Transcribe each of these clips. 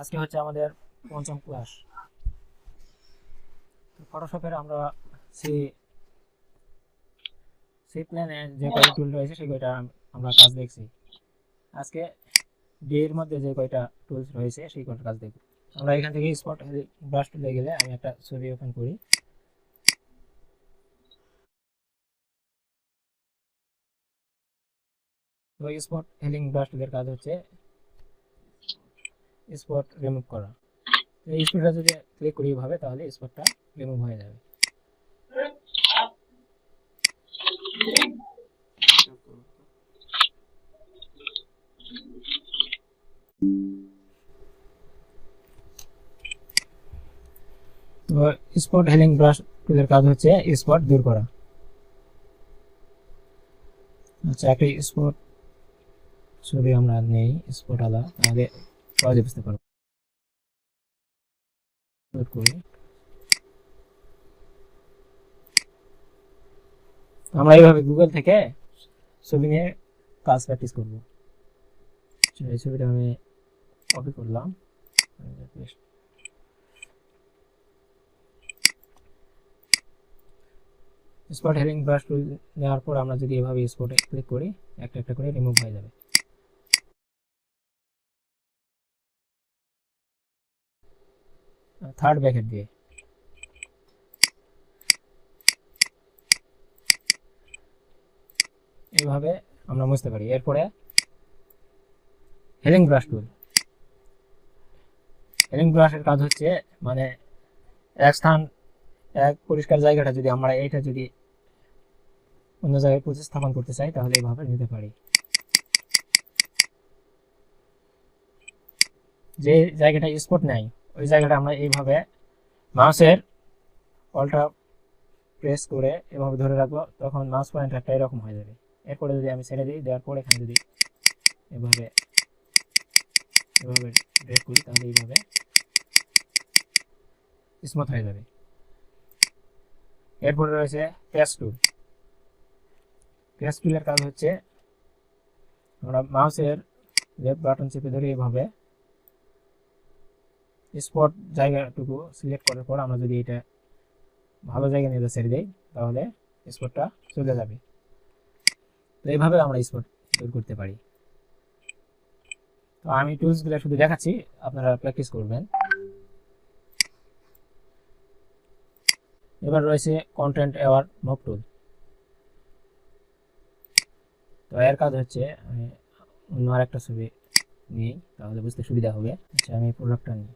আজকে হচ্ছে আমাদের পঞ্চম ক্লাস। ফটোশপের আমরা সি সি প্ল্যানে যে কয়টা টুল রয়েছে সেই কয়টা আমরা কাজ দেখছি। আজকে ডি এর মধ্যে যে কয়টা টুলস রয়েছে সেই কয়টা কাজ দেখব। আমরা এখান থেকে স্পট ব্রাশ টুলে গেলে আমি একটা ছবি ওপেন করি। তো স্পট হেলিং ব্রাশ টুলের কাজ হচ্ছে স্পট রিমুভ করা। তো এই স্পটটা যদি ক্লিক করি এভাবে তাহলে স্পটটা রিমুভ হয়ে যাবে। তো স্পট হেলিং ব্রাশ টুলের কাজ হচ্ছে স্পট দূর করা। আচ্ছা, একটা স্পট ছবি আমরা নেই স্পট আলা, তাহলে সহজে বুঝতে পারবো। করি আমরা এইভাবে গুগল থেকে ছবি নিয়ে কাজ প্র্যাকটিস করবো। এই ছবিটা আমি কপি করলাম। স্পট হেলিং ব্রাশ টুল নেওয়ার পর আমরা যদি এভাবে স্পটে ক্লিক করি একটা একটা করে রিমুভ হয়ে যাবে। থার্ড ব্র্যাকেট দিয়ে এইভাবে আমরা মুছতে পারি। এরপরে হেলিং ব্রাশ টুল, হেলিং ব্রাশের কাজ হচ্ছে মানে এক স্থান এক পরিষ্কার জায়গাটা যদি আমরা এইটা যদি অন্য জায়গায় প্রতিস্থাপন করতে চাই তাহলে এইভাবে নিতে পারি। যে জায়গাটা স্পট নাই ওই জায়গাটা আমরা এইভাবে মাউসের অল্টা প্রেস করে এভাবে ধরে রাখবো, তখন মাউস পয়েন্টারটা এরকম হয়ে যাবে। এরপরে যদি আমি ছেড়ে দিই, দেওয়ার পর এখানে যদি এভাবে এভাবে ড্র্যাগ করি তাহলে এইভাবে স্মুথ হয়ে যাবে। এরপরে রয়েছে পেস্ট টুল। পেস্ট টুলের কাজ হচ্ছে আমরা মাউসের লেফট বাটন চেপে ধরে এইভাবে স্পট জায়গাটুকু সিলেক্ট করার পর আমরা যদি এটা ভালো জায়গা নিয়ে ছেড়ে দিই তাহলে স্পটটা চলে যাবে। তো এইভাবে আমরা স্পট দূর করতে পারি। তো আমি টুলসগুলো শুধু দেখাচ্ছি, আপনারা প্র্যাকটিস করবেন। এবার রয়েছে কন্টেন্ট অ্যাওয়ার মুভ টুল। তো এর কাজ হচ্ছে আমি অন্য আরেকটা ছবি নিই তাহলে বুঝতে সুবিধা হবে। আচ্ছা, আমি প্রোডাক্টটা নিই।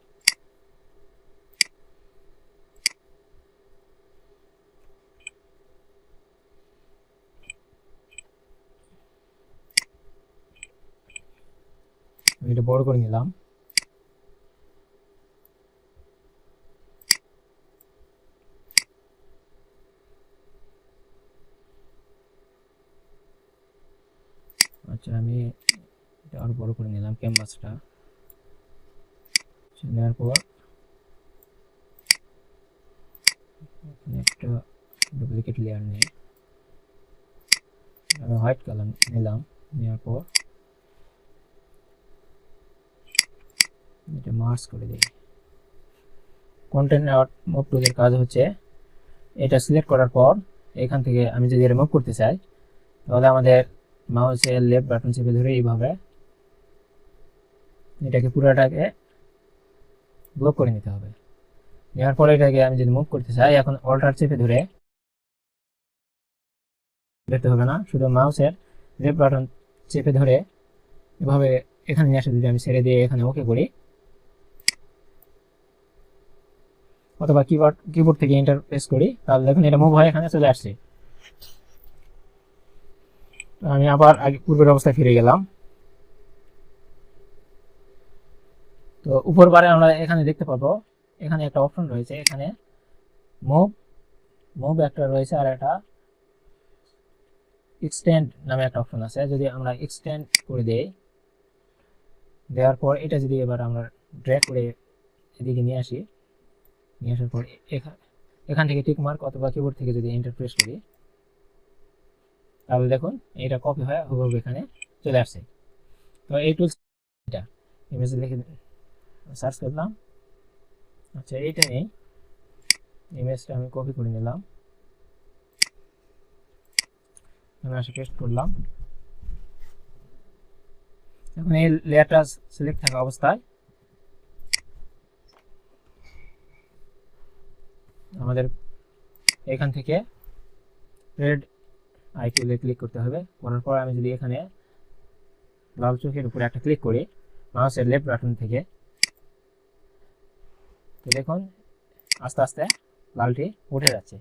আমি এটা বড় করে নিলাম। আচ্ছা, আমি এটা আরো বড় করে নিলাম ক্যানভাসটা। নেওয়ার পর একটা ডুপ্লিকেট লেয়ার নিই, আমি হোয়াইট কালার নিলাম। নেওয়ার পর এটা মার্জ করে দিই। কন্টেন্ট অ্যাওয়ার মুভ টুলের কাজ হচ্ছে এটা সিলেক্ট করার পর এখান থেকে আমি যদি রিমুভ করতে চাই তাহলে আমাদের মাউসের লেফট বাটন চেপে ধরে এইভাবে এটাকে পুরোটাকে ব্লক করে নিতে হবে। নেওয়ার পরে এটাকে আমি যদি মুভ করতে চাই এখন অল্টার চেপে ধরে দেখতে হবে না, শুধু মাউসের লেফট বাটন চেপে ধরে এভাবে এখানে নিয়ে আসে যদি আমি ছেড়ে দিয়ে এখানে ওকে করি অথবা কিবোর্ড থেকে এন্টার প্রেস করি তাহলে দেখুন এটা মুভ হয়ে এখানে চলে আসছে। আমি আবার আগে পূর্বের অবস্থায় ফিরে গেলাম। তো উপর বারে আমরা এখানে দেখতে পাবো এখানে একটা অপশন রয়েছে, এখানে মুভ মুভ একটা রয়েছে আর একটা এক্সটেন্ড নামে একটা অপশন আছে। যদি আমরা এক্সটেন্ড করে দেই, দেওয়ার পর এটা যদি এবার আমরা ড্র্যাগ করে এদিকে নিয়ে আসি, নিয়ে আসার পর এখান থেকে টিক মার্ক অথবা কিবোর্ড থেকে যদি এন্টার প্রেস করি তাহলে দেখুন এটা কপি হয়ে হুবহু এখানে চলে আসছে। তো এই টুলস এটা ইমেজে লিখে সার্চ করলাম, আচ্ছা এইটা নেই, ইমেজটা আমি কপি করে নিলাম, এখানে আসে পেস্ট করলাম। এখন এই লেয়ারটা সিলেক্ট থাকা অবস্থায় আমাদের এখান থেকে রেড আইকনে ক্লিক করতে হবে। করার পর আমি যদি এখানে লাল চোখের উপরে একটা ক্লিক করি মাউসের লেফট বাটন থেকে, তো দেখুন আস্তে আস্তে লালটি উঠে যাচ্ছে।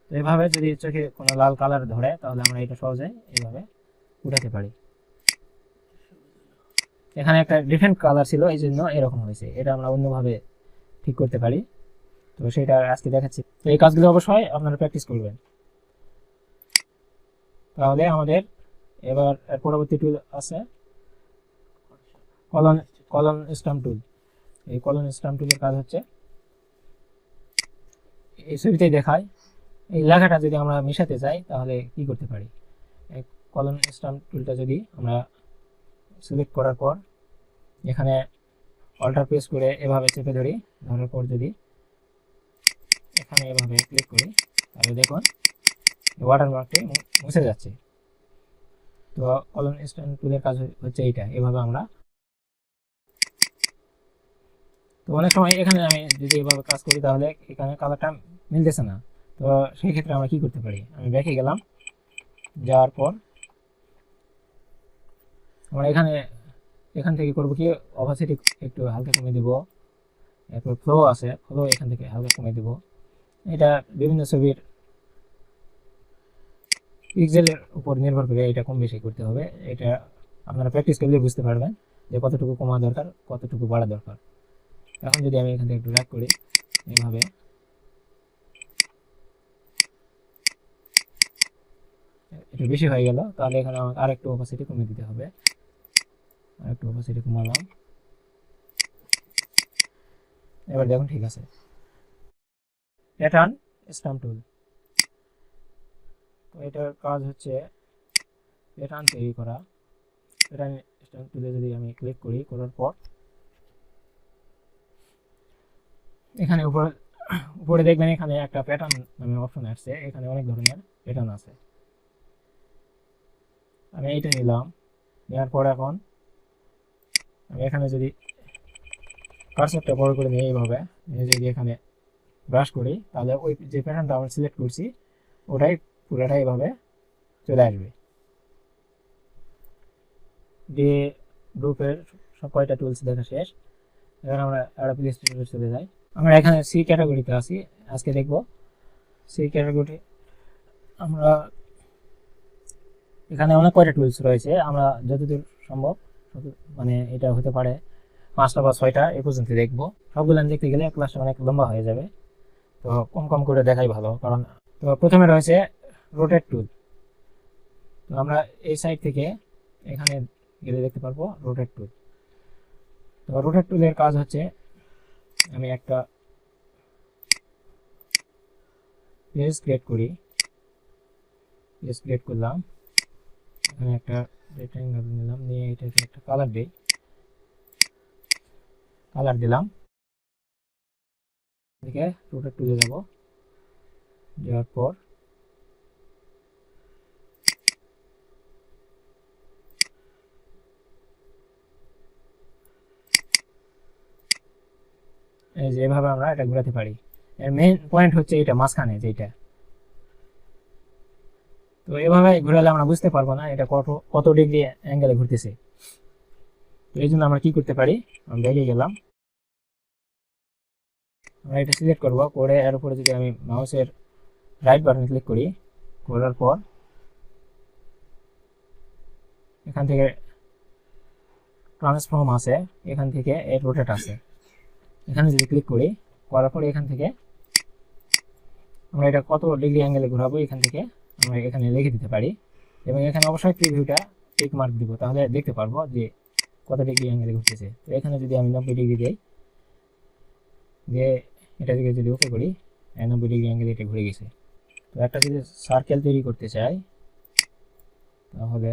তো এইভাবে যদি চোখে কোনো লাল কালার ধরে তাহলে আমরা এটা সহজে এইভাবে উঠাতে পারি। এখানে একটা ডিফারেন্ট কালার ছিল এই জন্য এরকম হয়েছে, এটা আমরা অন্যভাবে ঠিক করতে পারি। তো সেটা আজকে দেখাচ্ছি। তো এই কাজগুলো অবশ্যই আপনারা প্র্যাকটিস করবেন, তাহলে আমাদের এবার পরবর্তী টুল আছে কলন স্ট্যাম্প টুল। এই কলন স্ট্যাম্প টুলের কাজ হচ্ছে এই ছবিতেই দেখায়, এই লেখাটা যদি আমরা মিশাতে চাই তাহলে কি করতে পারি। এই কলন স্ট্যাম্প টুলটা যদি আমরা সিলেক্ট করার পর এখানে অল্টার প্রেস করে এভাবে চেপে ধরি, ধরার পর যদি এখানে এভাবে ক্লিক করি তাহলে দেখুন ওয়াটারমার্কটি মুছে যাচ্ছে। তো কলন স্ট্যাম্প টুলের কাজ হচ্ছে এইটা, এভাবে আমরা। তো অনেক সময় এখানে আমি যদি এভাবে কাজ করি তাহলে এখানে কালারটা মিলতেছে না, তো সেই ক্ষেত্রে আমরা কি করতে পারি, আমি ব্যাকে গেলাম, যাওয়ার পর আমরা এখান থেকে করব কি অপাসিটি একটু হালকা কমিয়ে দেব, এরপর ফ্লো আছে, ফ্লো এখান থেকে হালকা কমিয়ে দেব। এটা বিভিন্ন ছবির পিক্সেলের উপর নির্ভর করে এটা কম বেশি করতে হবে, এটা আপনারা প্র্যাকটিস করলে বুঝতে পারবেন যে কতটুকু কমা দরকার কতটুকু বাড়া দরকার। এখন যদি আমি এখান থেকে একটু ড্র্যাগ করি এইভাবে, একটু বেশি হয়ে গেল, তাহলে এখানে আমাকে আরেকটু অপাসিটি কমিয়ে দিতে হবে, আরেকটু অপাসিটি কমালাম, এবার দেখুন ঠিক আছে। প্যাটার্ন স্ট্যাম্প টুল, তো এটার কাজ হচ্ছে প্যাটার্ন তৈরি করা। প্যাটার্ন স্ট্যাম্প টুলে যদি আমি ক্লিক করি, করার পর এখানে উপরে দেখবেন এখানে একটা প্যাটার্ন নামে অপশন আসছে, এখানে অনেক ধরনের প্যাটার্ন আছে। আমি এইটা নিলাম, নেওয়ার পর এখন আমি এখানে যদি কার্সরটা বড় করে নিয়ে এইভাবে যদি এখানে ব্রাশ করি তাহলে ওই যে প্যাটার্নটা আমরা সিলেক্ট করছি ওটাই পুরোটাই এভাবে চলে আসবে। দিয়ে গ্রুপের সব কয়টা টুলস দেখা শেষ, এবার আমরা অ্যাডোবি ইলাস্ট্রেটরে চলে যাই। আমরা এখানে সি ক্যাটাগরিতে আছি, আজকে দেখব সি ক্যাটাগরি। আমরা এখানে অনেক কয়টা টুলস রয়েছে, আমরা যতদূর সম্ভব মানে এটা হতে পারে 5টা বা 6টা এ পর্যন্ত দেখবো। সবগুলো দেখতে গেলে ক্লাসটা অনেক লম্বা হয়ে যাবে, তো কম কম করে দেখাই ভালো। কারণ তো প্রথমে রয়েছে রোটেট টুল, তো আমরা এই সাইড থেকে এখানে গেলে দেখতে পারবো রোটেট টুল। তো রোটেট টুলের কাজ হচ্ছে আমি একটা পেজ ক্রিয়েট করি, পেজ ক্রিয়েট করলাম, এখানে একটা রেক্ট্যাঙ্গেল নিলাম, নিয়ে এটাকে একটা কালার দিই, কালার দিলাম, এদিকে রোটেট টুলে যাব, যাওয়ার পর এই যে এভাবে আমরা এটা ঘোরাতে পারি। এর মেইন পয়েন্ট হচ্ছে এটা মাঝখানে যেটা, তো এভাবে ঘোরালে আমরা বুঝতে পারবো না এটা কত ডিগ্রি অ্যাঙ্গেলে ঘুরতেছে। তো এই জন্য আমরা কি করতে পারি, আমি দেখে গেলাম, আমরা এটা সিলেক্ট করব, করে এর উপরে যদি আমি মাউসের রাইট বাটন ক্লিক করি, করার পর এখান থেকে ট্রান্সফর্ম আছে, এখান থেকে এর রোটেট আছে, এখানে যদি ক্লিক করি, করার পর এখান থেকে আমরা এটা কত ডিগ্রি অ্যাঙ্গেলে ঘোরাবো এখান থেকে আমরা এখানে লিখে দিতে পারি, এবং এখানে অবশ্যই প্রিভিউটা টিক মার্ক দিব, তাহলে দেখতে পারবো যে কত ডিগ্রি অ্যাঙ্গেলে ঘুরতেছে। তো এখানে যদি আমি 90 ডিগ্রি দিই, দিয়ে এটা থেকে যদি ওকে করি 90 ডিগ্রি অ্যাঙ্গেলে এটা ঘুরে গেছে। তো একটা যদি সার্কেল তৈরি করতে চাই তাহলে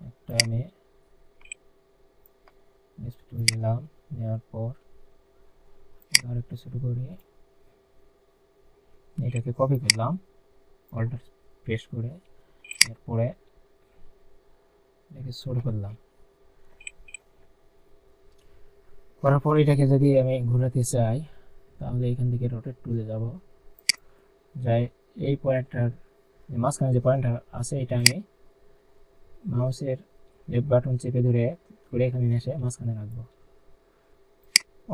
একটা আমি টুল নিলাম, নেওয়ার পর আরেকটা শুরু করি, এটাকে কপি করলাম অল্টার প্রেস করে, এরপরে এটাকে শুরু করলাম, করার পর এটাকে যদি আমি ঘোরাতে চাই তাহলে এখান থেকে রোটেট টুলে যাব, যাই এই পয়েন্টটার মাঝখানে যে পয়েন্টটা আছে এটা আমি মাউসের লেফট বাটন চেপে ধরে এখানে এসে মাঝখানে রাখবো,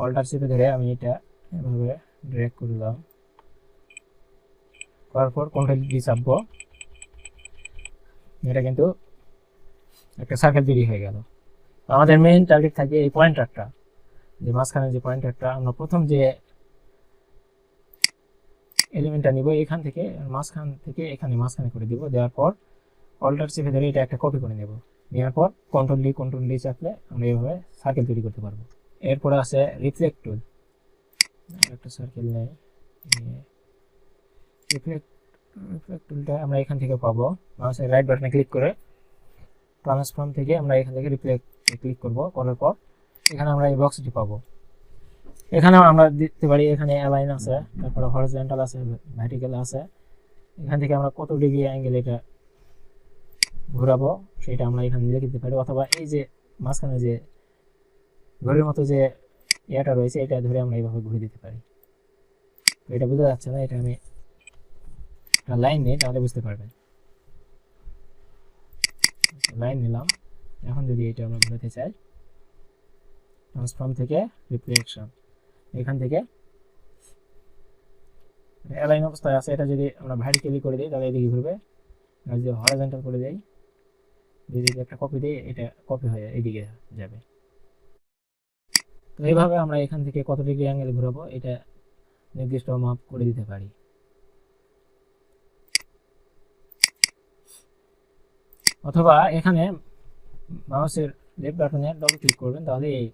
অল্টার চেপে ধরে আমি এটা এভাবে ড্র্যাগ করলাম, করার পর কন্ট্রোল ডি চাপবো, এটা কিন্তু একটা সার্কেল তৈরি হয়ে গেল। আমাদের মেইন টার্গেট থাকে এই পয়েন্টারটা, যে মাঝখানে যে পয়েন্টারটা আমরা প্রথম যে এলিমেন্টটা নিব এখান থেকে মাঝখান থেকে এখানে মাঝখানে করে দিব, দেওয়ার পর অল্টার চেপে ধরে এটা একটা কপি করে নেব, নেওয়ার পর কন্ট্রোল ডি চাপলে আমরা এইভাবে সার্কেল তৈরি করতে পারবো। এরপরে আছে রিফ্লেক্ট টুল, একটা সার্কেল নেই, রিফ্লেক্ট টুলটা আমরা এখান থেকে পাবো, মাউসের রাইট বাটনে ক্লিক করে ট্রান্সফর্ম থেকে আমরা এখান থেকে রিফ্লেক্ট ক্লিক করব, করার পর এখানে আমরা এই বক্সটি পাবো, এখানেও আমরা দিতে পারি, এখানে অ্যালাইন আছে, তারপরে হরিজন্টাল আছে, ভার্টিক্যাল আছে, এখান থেকে আমরা কত ডিগ্রি অ্যাঙ্গেল এটা ঘোরাবো সেটা আমরা এখানে লিখে দিতে পারি, অথবা এই যে মাঝখানে যে ঘড়ির মতো যে ইয়াটা রয়েছে এটা ধরে আমরা এইভাবে ঘুরে দিতে পারি। তো এটা বোঝা যাচ্ছে না, এটা আমি লাইন নিই তাহলে বুঝতে পারবেন। লাইন নিলাম, এখন যদি এটা আমরা ঘোরাতে চাই ট্রান্সফর্ম থেকে রিফ্লেকশন, এখান থেকে অ্যালাইন অবস্থায় আছে, এটা যদি আমরা ভার্টিক্যালি করে দিই তাহলে এদিকে ঘুরবে, আর যদি হরিজন্টাল করে দেই, যদি একটা কপি দিই এটা কপি হয়ে এদিকে যাবে। তো এইভাবে আমরা এখান থেকে কত ডিগ্রি অ্যাঙ্গেল ঘোরাবো এটা নির্দিষ্ট মাপ করে দিতে পারি। অথবা এখানে মাউসের লেফট বাটনে ডবল ক্লিক করবেন, তাহলে এই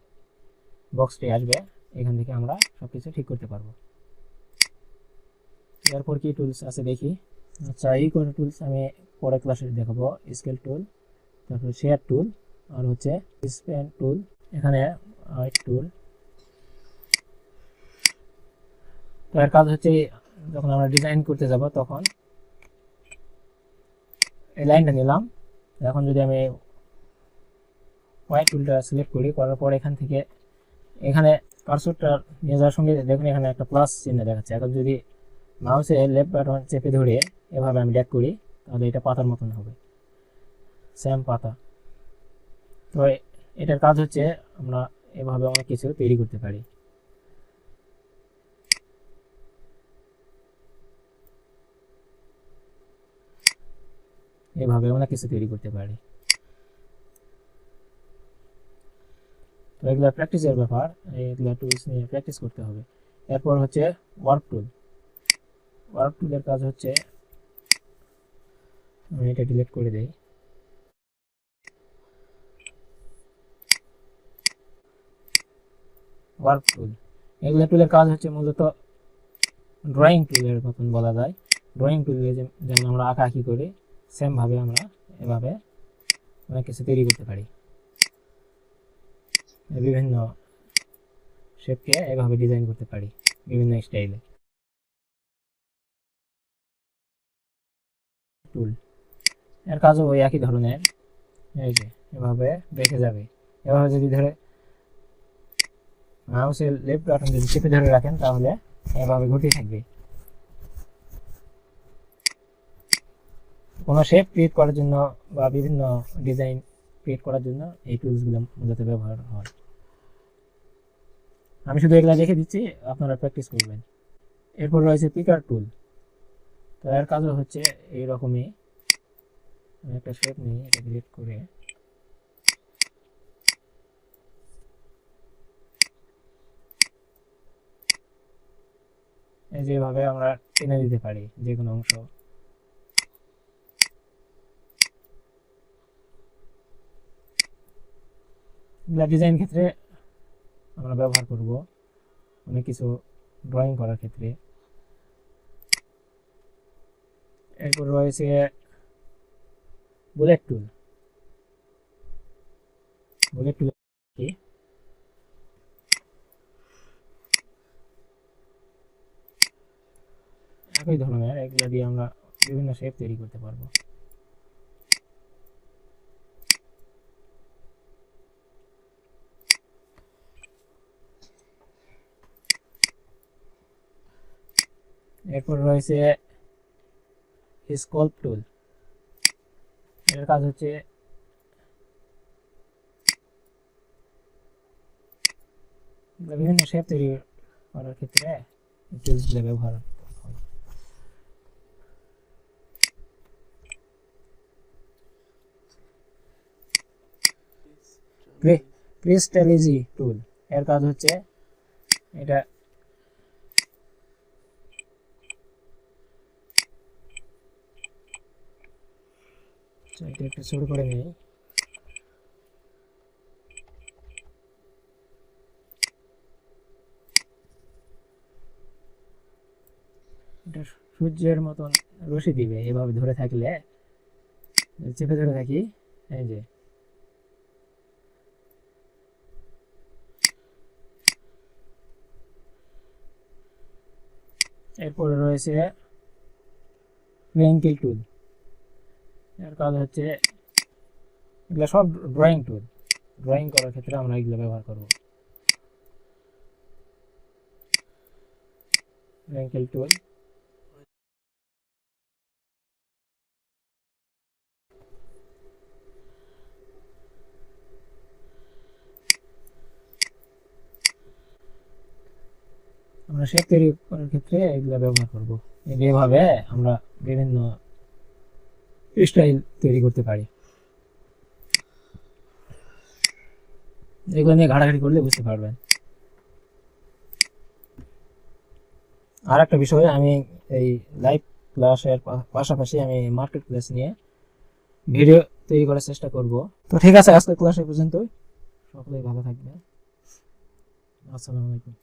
বক্সটি আসবে, এখান থেকে আমরা সবকিছু ঠিক করতে পারবো। এরপর কি টুলস আছে দেখি। আচ্ছা, এই করে টুলস আমি পরে ক্লাসে দেখাবো, স্কেল টুল, তারপর শেয়ার টুল, আর হচ্ছে স্প্যান টুল, এখানে হোয়াইট টুল। তো এর কাজ হচ্ছে যখন আমরা ডিজাইন করতে যাব তখন এই লাইনটা নিলাম, এখন যদি আমি হোয়াইট টুলটা সিলেক্ট করি, করার পর এখান থেকে এখানে কার্সরটা নিয়ে যাওয়ার সঙ্গে দেখুন এখানে একটা প্লাস চিহ্ন দেখাচ্ছে, এখন যদি মাউসে লেফট বাটন চেপে ধরে এভাবে আমি ড্র্যাগ করি তাহলে এটা পাতার মতন হবে, সেম পাতা। তো এটার কাজ হচ্ছে আমরা এভাবে অনেক কিছু তৈরি করতে পারি। এভাবে অনেক কিছু তৈরি করতে পারি। তো এগুলা প্র্যাকটিসের ব্যাপার, এগুলা টুলস নিয়ে প্র্যাকটিস করতে হবে। এরপর হচ্ছে ওয়ার্ক টুল। ওয়ার্ক টুলের কাজ হচ্ছে, আমি এটা ডিলিট করে দেই, ওয়ার্ক টুল, এগুলা টুলের কাজ হচ্ছে মূলত ড্রয়িং টুলের মতন বলা যায়। ড্রয়িং টুলে যেমন আমরা আঁকাআঁকি করি সেম ভাবে আমরা এভাবে অনেক কিছু তৈরি করতে পারি, বিভিন্ন শেপকে এভাবে ডিজাইন করতে পারি বিভিন্ন স্টাইলে। টুল এর কাজও ওই একই ধরনের, এই যে এভাবে দেখে যাবে, এভাবে যদি ধরে মাউসের লেফট বাটন যদি চেপে ধরে রাখেন তাহলে এভাবে ঘুরতে থাকবে। কোনো শেপ ক্রিয়েট করার জন্য বা বিভিন্ন ডিজাইন ক্রিয়েট করার জন্য এই টুলসগুলো মূলত ব্যবহার হয়। আমি শুধু এগুলা দেখে দিচ্ছি, আপনারা প্র্যাকটিস করবেন। এরপর রয়েছে পিকার টুল। তো এর কাজও হচ্ছে এইরকমই, আমি একটা শেপ নিই, এটা ডিলিট করে এই যেভাবে আমরা টেনে দিতে পারি যে কোনো অংশ। এগুলা ডিজাইন ক্ষেত্রে আমরা ব্যবহার করব, অনেক কিছু ড্রয়িং করার ক্ষেত্রে। এরপর রয়েছে বুলেট টুল। বুলেট টুল কি একই ধরনের, এগুলো দিয়ে আমরা বিভিন্ন শেপ তৈরি করতে পারবো। এরপর রয়েছে স্কল্প টুল। এর কাজ হচ্ছে বিভিন্ন শেপ তৈরি করার ক্ষেত্রে টুলসগুলো ব্যবহার হয়। ক্রিস্টালিজি টুল, এর কাজ হচ্ছে এটা একটু শুরু করে নিই। এটা সূর্যের মতন রশি দিবে, এভাবে ধরে থাকলে, চেপে ধরে থাকি, এই যে এরপরে রয়েছে পেন্সিল টুল। এর কাজ হচ্ছে এগুলো সব ড্রয়িং টুল, ড্রয়িং করার ক্ষেত্রে আমরা এগুলো ব্যবহার করব। পেন্সিল টুল, আমরা শেপ তৈরি করার ক্ষেত্রে এগুলো ব্যবহার করব। এইভাবে আমরা বিভিন্ন স্টাইল তৈরি করতে পারি। এগুলো নিয়ে ঘাটাঘাটি করলে বুঝতে পারবেন। আর একটা বিষয়, আমি এই লাইভ ক্লাসের পাশাপাশি আমি মার্কেট প্লেস নিয়ে ভিডিও তৈরি করার চেষ্টা করব। তো ঠিক আছে, আজকের ক্লাস এই পর্যন্তই। সকলেই ভালো থাকবেন। আসসালামু আলাইকুম।